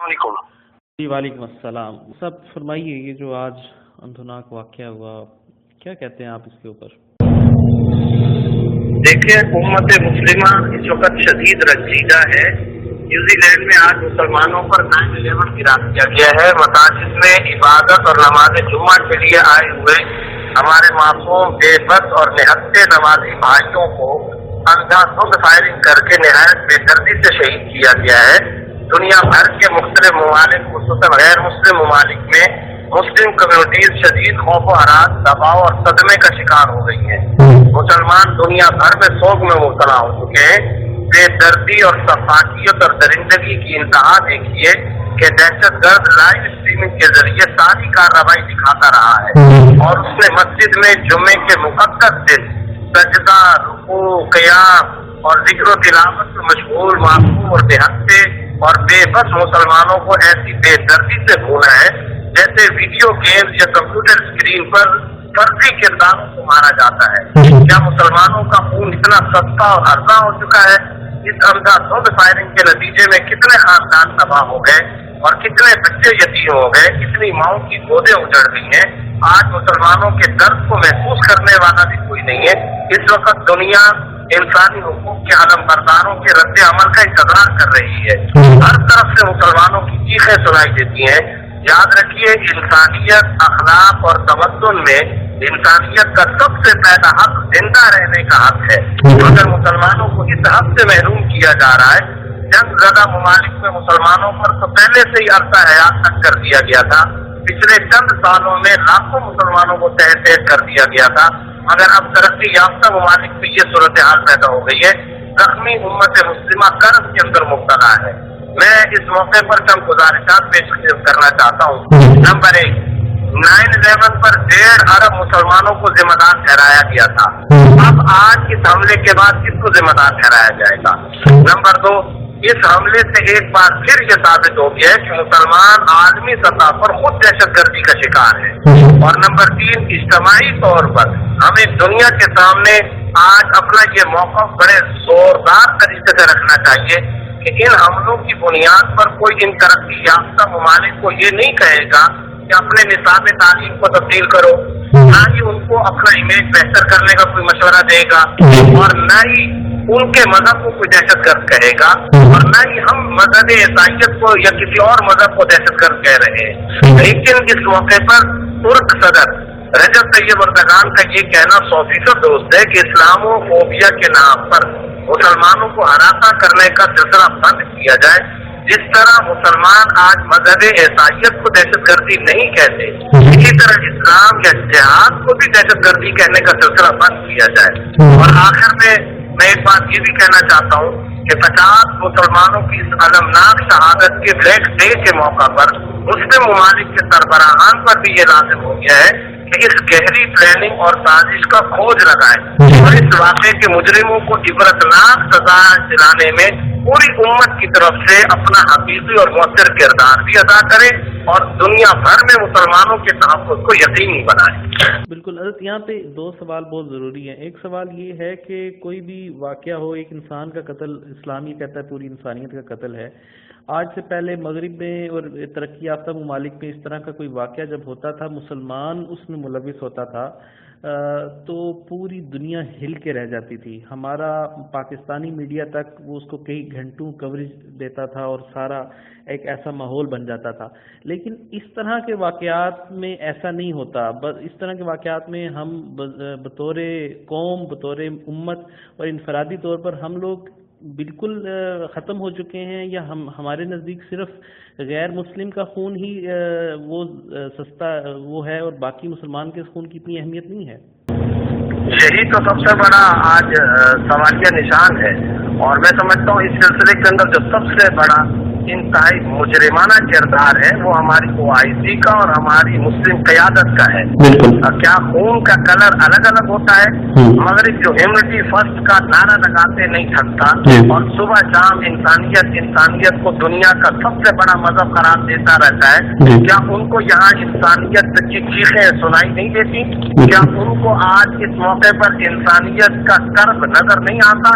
علیکم۔ جی وعلیکم السلام۔ سب فرمائیے، یہ جو آج اندھوناک واقعہ ہوا، کیا کہتے ہیں آپ اس کے اوپر؟ دیکھیے، امت مسلمہ اس وقت شدید رنجیدہ ہے۔ نیوزی لینڈ میں آج مسلمانوں پر 9/11 گرا دیا گیا ہے۔ مساجد میں عبادت اور نماز جمعہ کے لیے آئے ہوئے ہمارے معصوم بے بس اور نہتے نمازی بھائیوں کو اندھا دھند فائرنگ کر کے نہایت بے دردی سے شہید کیا گیا ہے۔ دنیا بھر کے مختلف ممالک خصوصاً غیر مسلم ممالک میں مسلم کمیونٹیز شدید خوف و ہراس، دباؤ اور صدمے کا شکار ہو گئی ہیں۔ مسلمان دنیا بھر میں سوگ میں مبتلا ہو چکے ہیں۔ بے دردی اور شفافیت اور درندگی کی انتہا دیکھیے کہ دہشت گرد لائیو اسٹریمنگ کے ذریعے ساری کارروائی دکھاتا رہا ہے، اور اس نے مسجد میں جمعے کے مقدس دن سجدہ، رکوع، قیام اور ذکر و تلاوت میں مشغول معصوم اور نہتے اور بے بس مسلمانوں کو ایسی بے دردی سے بھونا ہے جیسے ویڈیو گیمز یا کمپیوٹر اسکرین پر فرضی کرداروں کو مارا جاتا ہے۔ کیا مسلمانوں کا خون اتنا سستا اور ہرزاں ہو چکا ہے؟ اس اندھا دھند فائرنگ کے نتیجے میں کتنے خاندان تباہ ہو گئے اور کتنے بچے یتیم ہو گئے، کتنی ماؤں کی گودیں اجڑ گئی ہیں۔ آج مسلمانوں کے درد کو محسوس کرنے والا بھی کوئی نہیں ہے۔ اس وقت دنیا انسانی حقوق کے علم برداروں کے رد عمل کا انتظار کر رہی ہے۔ ہر طرف سے مسلمانوں کی چیخیں سنائی دیتی ہیں۔ یاد رکھیے، انسانیت، اخلاق اور تمدن میں انسانیت کا سب سے پہلا حق زندہ رہنے کا حق ہے، مگر مسلمانوں کو اس حق سے محروم کیا جا رہا ہے۔ جنگ زدہ ممالک میں مسلمانوں پر تو پہلے سے ہی عرصہ حیات تک کر دیا گیا تھا۔ پچھلے چند سالوں میں لاکھوں مسلمانوں کو تحت کر دیا گیا تھا، مگر اب ترقی یافتہ ممالک میں یہ صورتحال پیدا ہو گئی ہے۔ زخمی امت مسلمہ کرب کے اندر مبتلا ہے۔ میں اس موقع پر چند گزارشات پیش کرنا چاہتا ہوں۔ نمبر 1، 9/11 پر 1.5 ارب مسلمانوں کو ذمہ دار ٹھہرایا گیا تھا۔ اب آج اس حملے کے بعد کس کو ذمہ دار ٹھہرایا جائے گا؟ نمبر 2، اس حملے سے ایک بار پھر یہ ثابت ہو گیا ہے کہ مسلمان عالمی سطح پر خود دہشت گردی کا شکار ہے۔ اور نمبر 3، اجتماعی طور پر ہمیں دنیا کے سامنے آج اپنا یہ موقف بڑے زوردار طریقے سے رکھنا چاہیے کہ ان حملوں کی بنیاد پر کوئی ان ترقی یافتہ ممالک کو یہ نہیں کہے گا کہ اپنے نصاب تعلیم کو تبدیل کرو، نہ ہی ان کو اپنا امیج بہتر کرنے کا کوئی مشورہ دے گا، اور نہ ہی ان کے مذہب کو کوئی دہشت گرد کہے گا، اور نہ ہی ہم مذہب عیسائیت کو یا کسی اور مذہب کو دہشت گرد کہہ رہے ہیں۔ لیکن اس موقع پر ترک صدر رجب طیب اردگان کا یہ کہنا 100% درست ہے کہ اسلامو فوبیا کے نام پر مسلمانوں کو ہراساں کرنے کا سلسلہ بند کیا جائے۔ جس طرح مسلمان آج مذہب عیسائیت کو دہشت گردی نہیں کہتے، اسی طرح اسلام یا جہاد کو بھی دہشت گردی کہنے کا سلسلہ بند کیا جائے۔ اور آخر میں ایک بات یہ بھی کہنا چاہتا ہوں کہ 50 مسلمانوں کی اس المناک شہادت کے بلیک ڈے کے موقع پر مسلم ممالک کے سربراہان پر بھی یہ لازم ہو گیا ہے کہ اس گہری پلاننگ اور سازش کا کھوج لگائیں اور اس واقعے کے مجرموں کو عبرتناک سزا دلانے میں پوری امت کی طرف سے اپنا حقیقی اور مؤثر کردار بھی ادا کرے اور دنیا بھر میں مسلمانوں کے تحفظ کو یقینی بنائے۔ بالکل حضرت، یہاں پہ 2 سوال بہت ضروری ہیں۔ ایک سوال یہ ہے کہ کوئی بھی واقعہ ہو، ایک انسان کا قتل اسلام یہ کہتا ہے پوری انسانیت کا قتل ہے۔ آج سے پہلے مغرب میں اور ترقی یافتہ ممالک میں اس طرح کا کوئی واقعہ جب ہوتا تھا، مسلمان اس میں ملوث ہوتا تھا تو پوری دنیا ہل کے رہ جاتی تھی۔ ہمارا پاکستانی میڈیا تک وہ اس کو کئی گھنٹوں کوریج دیتا تھا اور سارا ایک ایسا ماحول بن جاتا تھا۔ لیکن اس طرح کے واقعات میں ایسا نہیں ہوتا۔ اس طرح کے واقعات میں ہم بطور قوم، بطور امت اور انفرادی طور پر ہم لوگ بالکل ختم ہو چکے ہیں، یا ہمارے نزدیک صرف غیر مسلم کا خون ہی وہ سستا وہ ہے اور باقی مسلمان کے خون کی اتنی اہمیت نہیں ہے؟ یہی تو سب سے بڑا آج سوالیہ نشان ہے، اور میں سمجھتا ہوں اس سلسلے کے اندر جو سب سے بڑا انتہائی مجرمانہ کردار ہے وہ ہماری OIC کا اور ہماری مسلم قیادت کا ہے۔ کیا خون کا کلر الگ الگ ہوتا ہے؟ مغرب جو ہیومنٹی فرسٹ کا نعرہ لگاتے نہیں تھکتا اور صبح شام انسانیت کو دنیا کا سب سے بڑا مذہب قرار دیتا رہتا ہے، کیا ان کو یہاں انسانیت کی چیخیں سنائی نہیں دیتی؟ کیا ان کو آج اس موقع پر انسانیت کا کرب نظر نہیں آتا؟